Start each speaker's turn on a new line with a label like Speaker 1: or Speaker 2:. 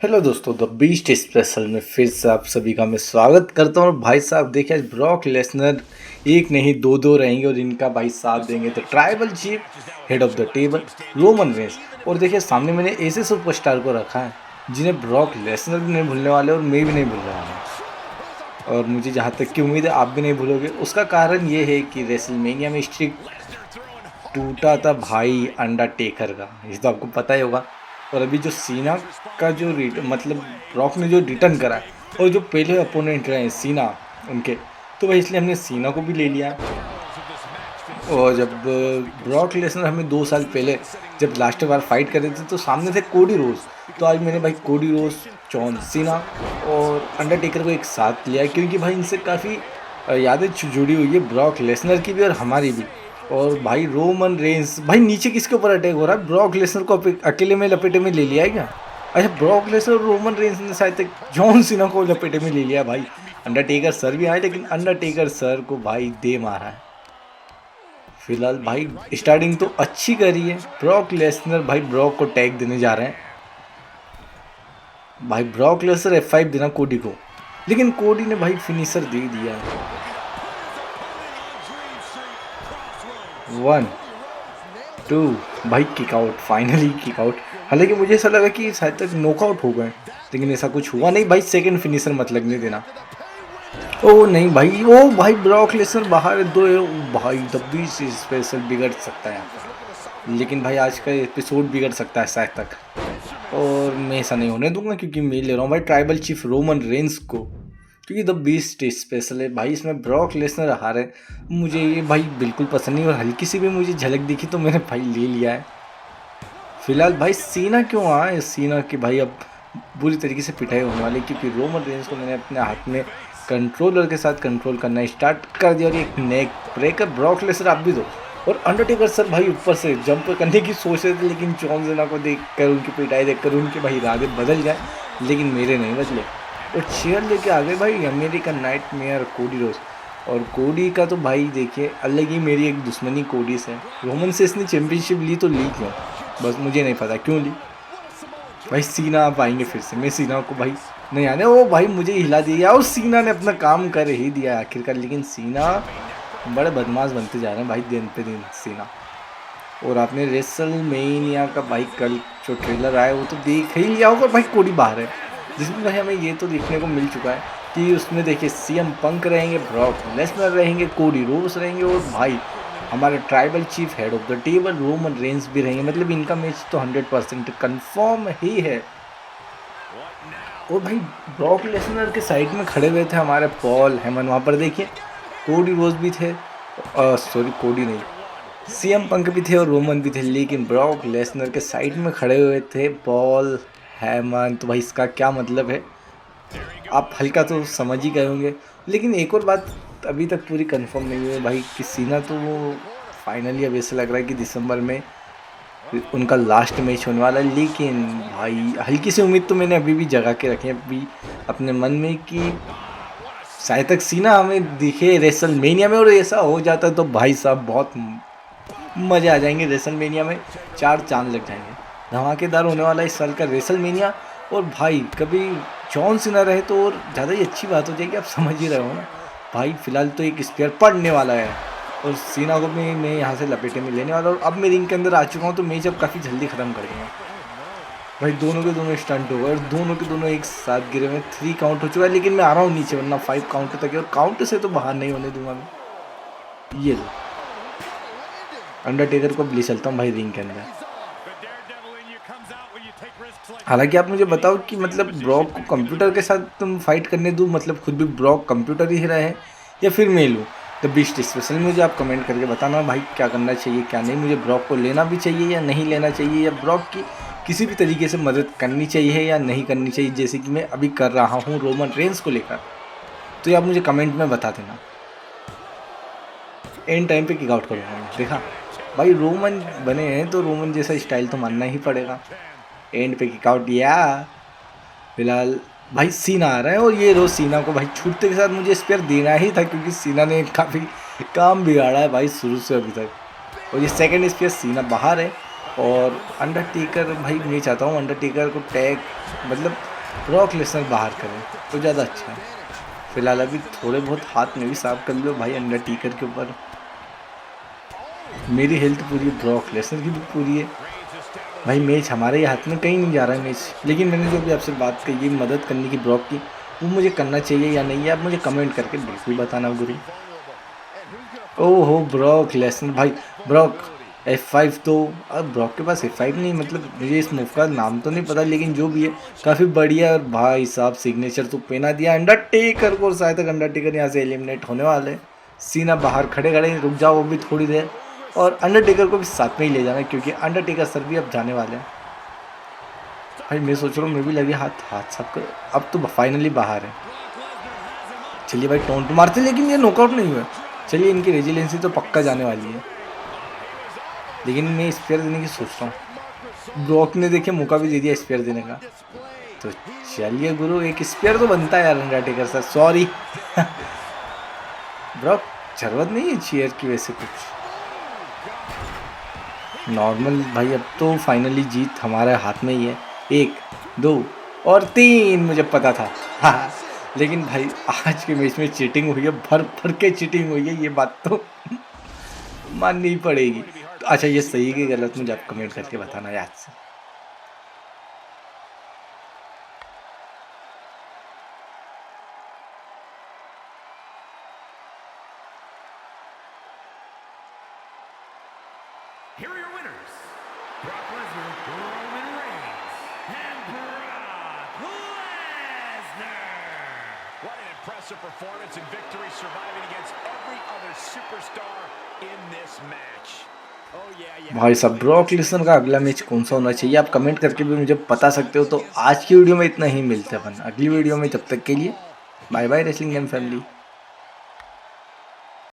Speaker 1: Hello दोस्तों, the beast special में फिर से आप सभी का मैं स्वागत करता हूँ। भाई साहब देखिए, आज ब्रॉक लेसनर एक नहीं दो दो रहेंगे और इनका भाई साथ देंगे तो tribal chief head of the table Roman Reigns. और देखिए सामने मैंने ऐसे सुपरस्टार को रखा है जिन्हें ब्रॉक लेसनर भी नहीं भूलने वाले और मैं भी नहीं भूल रहा हूँ। और मुझे जहाँ तक की उम्मीद है आप भी नहीं भूलोगे। उसका कारण ये है कि रेसलमेनिया में स्ट्रिक टूटा था भाई अंडरटेकर का, ये तो आपको पता ही होगा। और अभी जो सीना का जो मतलब रॉक ने जो रिटर्न करा है और जो पहले अपोनेंट रहे सीना उनके, तो भाई इसलिए हमने सीना को भी ले लिया। और जब ब्रॉक लेसनर हमें 2 साल पहले जब लास्ट बार फाइट कर रहे थे तो सामने थे कोडी रोज, तो आज मैंने भाई कोडी रोज, जॉन सीना और अंडरटेकर को एक साथ लिया है क्योंकि भाई इनसे काफ़ी यादें जुड़ी हुई है, ब्रॉक लेसनर की भी और हमारी भी। और भाई रोमन रेंस, भाई नीचे किसके ऊपर अटैक हो रहा है? ब्रॉक लेसनर को अकेले में लपेटे में ले लिया है क्या? अच्छा, ब्रॉक लेसनर और रोमन रेंस ने शायद तक जॉन सीना को लपेटे में ले लिया भाई। अंडरटेकर सर भी आए लेकिन अंडरटेकर सर को भाई दे मारा है। फिलहाल भाई स्टार्टिंग तो अच्छी करी है ब्रॉक लेसनर, भाई ब्रॉक को टैग देने जा रहे हैं। भाई ब्रॉक लेसनर F5 देना कोडी को, लेकिन कोडी ने भाई फिनिशर दे दिया है। 1 2 भाई kick out, finally kick out. हालांकि मुझे ऐसा लगा कि शायद तक नॉकआउट हो गए लेकिन ऐसा कुछ हुआ नहीं भाई। सेकंड फिनिशर मत लगने देना। ओ नहीं भाई, ओ भाई ब्रॉक लेसनर बाहर दो भाई। द बीस्ट स्पेशल बिगड़ सकता है यहाँ पर, लेकिन भाई आज का एपिसोड बिगड़ सकता है शायद तक। और मैं ऐसा नहीं होने दूंगा क्योंकि मैं ले रहा हूँ भाई ट्राइबल चीफ रोमन रेंस को, क्योंकि द बीस्ट स्पेशल है भाई। इसमें ब्रॉक लेसनर हारे, मुझे ये भाई बिल्कुल पसंद नहीं और हल्की सी भी मुझे झलक दिखी तो मैंने भाई ले लिया है। फिलहाल भाई सीना क्यों आए? सीना की भाई अब बुरी तरीके से पिटाई होने वाली, क्योंकि रोमन रेंस को मैंने अपने हाथ में कंट्रोलर के साथ कंट्रोल करना स्टार्ट कर दिया। और एक नेक ब्रेकर ब्रॉक लेसनर आप भी दो। और अंडरटेकर सर भाई ऊपर से जंप करने की सोच रहे थे लेकिन जॉन सीना को देखकर, उनकी पिटाई देखकर उनके भाई इरादे बदल जाए, लेकिन मेरे नहीं बदले। और चेयर लेके आ गए भाई अमेरिकन नाइटमेयर कोडी रोज। और कोडी का तो भाई देखिए अलग ही मेरी एक दुश्मनी कोडी से। रोमन से इसने चैंपियनशिप ली तो ली क्यों, बस मुझे नहीं पता क्यों ली। भाई सीना आप आएंगे फिर से, मैं सीना को भाई नहीं आने। ओ भाई मुझे हिला दिया और सीना ने अपना काम कर ही दिया आखिरकार। लेकिन सीना बड़े बदमाश बनते जा रहे हैं भाई दिन पे दिन सीना। और आपने रेसलमेनिया का भाई कल जो ट्रेलर आया वो तो देख ही लिया होगा भाई। कोडी बाहर है, जिसमें भाई हमें ये तो देखने को मिल चुका है कि उसमें देखिए CM पंक रहेंगे, ब्रॉक लेसनर रहेंगे, कोडी रोड्स रहेंगे और भाई हमारे tribal chief head of the table Roman Reigns भी रहेंगे। मतलब इनका मैच तो 100% कन्फर्म ही है। और भाई ब्रॉक लेसनर के साइड में खड़े हुए थे हमारे पॉल हेमन, वहाँ पर देखिए कोडी रोज भी थे, सॉरी कोडी नहीं, CM पंक भी थे और रोमन भी थे। लेकिन ब्रॉक लेसनर के साइड में खड़े हुए थे पॉल हेमन, तो भाई इसका क्या मतलब है आप हल्का तो समझ ही गए होंगे। लेकिन एक और बात अभी तक पूरी कंफर्म नहीं हुई है भाई कि सीना तो वो फाइनली अब ऐसा लग रहा है कि दिसंबर में उनका लास्ट मैच होने वाला है। लेकिन भाई हल्की सी उम्मीद तो मैंने अभी भी जगा के रखी है अभी अपने मन में कि शायद तक सीना हमें दिखे रेसलमेनिया में। और ऐसा हो जाता तो भाई साहब बहुत मज़े आ जाएंगे रेसलमेनिया में, 4 चांद लग जाएंगे। धमाकेदार होने वाला इस साल का रेसलमेनिया। और भाई कभी जॉन सीना रहे तो और ज़्यादा ही अच्छी बात हो जाएगी, आप समझ ही रहे हो ना भाई। फिलहाल तो एक स्पेयर पड़ने वाला है और सीना को भी मैं यहाँ से लपेटे में लेने वाला। और अब मैं रिंग के अंदर आ चुका हूँ तो मैच अब काफ़ी जल्दी ख़त्म कर दूँगा भाई। दोनों के दोनों स्टंट हो गए और दोनों के दोनों एक साथ गिरे हुए। 3 काउंट हो चुका है लेकिन मैं आ रहा हूँ नीचे, वरना 5 काउंट तक है और काउंट से तो बाहर नहीं होने दूंगा मैं। ये लो अंडरटेकर को ले चलता हूँ भाई रिंग के अंदर। हालांकि आप मुझे बताओ कि मतलब ब्रॉक को कंप्यूटर के साथ तुम फाइट करने दूँ, मतलब खुद भी ब्रॉक कंप्यूटर ही रहे या फिर मैं लूँ द बीस्ट स्पेशल? मुझे आप कमेंट करके बताना भाई क्या करना चाहिए क्या नहीं। मुझे ब्रॉक को लेना भी चाहिए या नहीं लेना चाहिए, या ब्रॉक की किसी भी तरीके से मदद करनी चाहिए या नहीं करनी चाहिए, जैसे कि मैं अभी कर रहा हूँ रोमन रेंस को लेकर। तो ये आप मुझे कमेंट में बता देना। एंड टाइम पे किक आउट करूँगा मैं, देखा भाई रोमन बने हैं तो रोमन जैसा स्टाइल तो मानना ही पड़ेगा। एंड पे किक आउट या फिलहाल भाई सीना आ रहा है और ये रोज सीना को भाई छूटते के साथ मुझे स्पेयर देना ही था क्योंकि सीना ने काफ़ी काम बिगाड़ा है भाई शुरू से अभी तक। और ये सेकंड स्पेयर सीना बाहर है और अंडरटेकर भाई मैं चाहता हूँ अंडरटेकर को टैग मतलब ब्रॉक लेसनर बाहर करें तो ज़्यादा अच्छा है। फिलहाल अभी थोड़े बहुत हाथ में भी साफ कर लो भाई अंडरटेकर के ऊपर। मेरी हेल्थ पूरी है, ब्रॉक लेसनर की भी पूरी है भाई। मैच हमारे ही हाथ में, कहीं नहीं जा रहा है मैच। लेकिन मैंने जो भी आपसे बात कही मदद करने की ब्रॉक की, वो मुझे करना चाहिए या नहीं है, आप मुझे कमेंट करके बिल्कुल बताना गुरु। ओहो ब्रॉक लेसनर भाई, ब्रॉक F5 तो अब ब्रॉक के पास F5 नहीं, मतलब मुझे इस मूव का नाम तो नहीं पता, लेकिन जो भी है काफ़ी बढ़िया। और भाई साहब सिग्नेचर तो पहना दिया अंडरटेकर को, शायद तक अंडरटेकर यहाँ से एलिमिनेट होने वाले। सीना बाहर खड़े खड़े रुक जाओ वो भी थोड़ी देर, और अंडरटेकर को भी साथ में ही ले जाना क्योंकि अंडरटेकर सर भी अब जाने वाले हैं। भाई मैं सोच रहा हूँ मैं भी लगे हाथ हाथ सब कर, अब तो फाइनली बाहर है। चलिए भाई टोंट मारते, लेकिन ये नॉकआउट नहीं हुआ। चलिए इनकी रेजिलेंसी तो पक्का जाने वाली है, लेकिन मैं स्पेयर देने की सोच रहा हूँ। ब्रॉक ने देखे मौका भी दे दिया स्पेयर देने का, तो चलिए गुरु एक स्पेयर तो बनता है यार अंडरटेकर सर, सॉरी। ब्रॉक जरूरत नहीं है चीयर की वैसे कुछ नॉर्मल। भाई अब तो फाइनली जीत हमारे हाथ में ही है, 1 2 और 3 मुझे पता था। हाँ लेकिन भाई आज के मैच में चीटिंग हुई है, भर भर के चीटिंग हुई है, ये बात तो माननी ही पड़ेगी। तो अच्छा ये सही कि गलत मुझे आप कमेंट करके बताना याद से।
Speaker 2: Here are your winners, Brock Lesnar, Roman Reigns, and Brock Lesnar. What an impressive performance and victory, surviving against every other superstar in this match.
Speaker 1: भाई साहब ब्रॉक लेसनर का अगला मैच कौन सा होना चाहिए आप कमेंट करके भी मुझे बता सकते हो। तो आज की वीडियो में इतना ही, मिलते हैं अपन अगली वीडियो में, तब तक के लिए bye bye wrestling game family.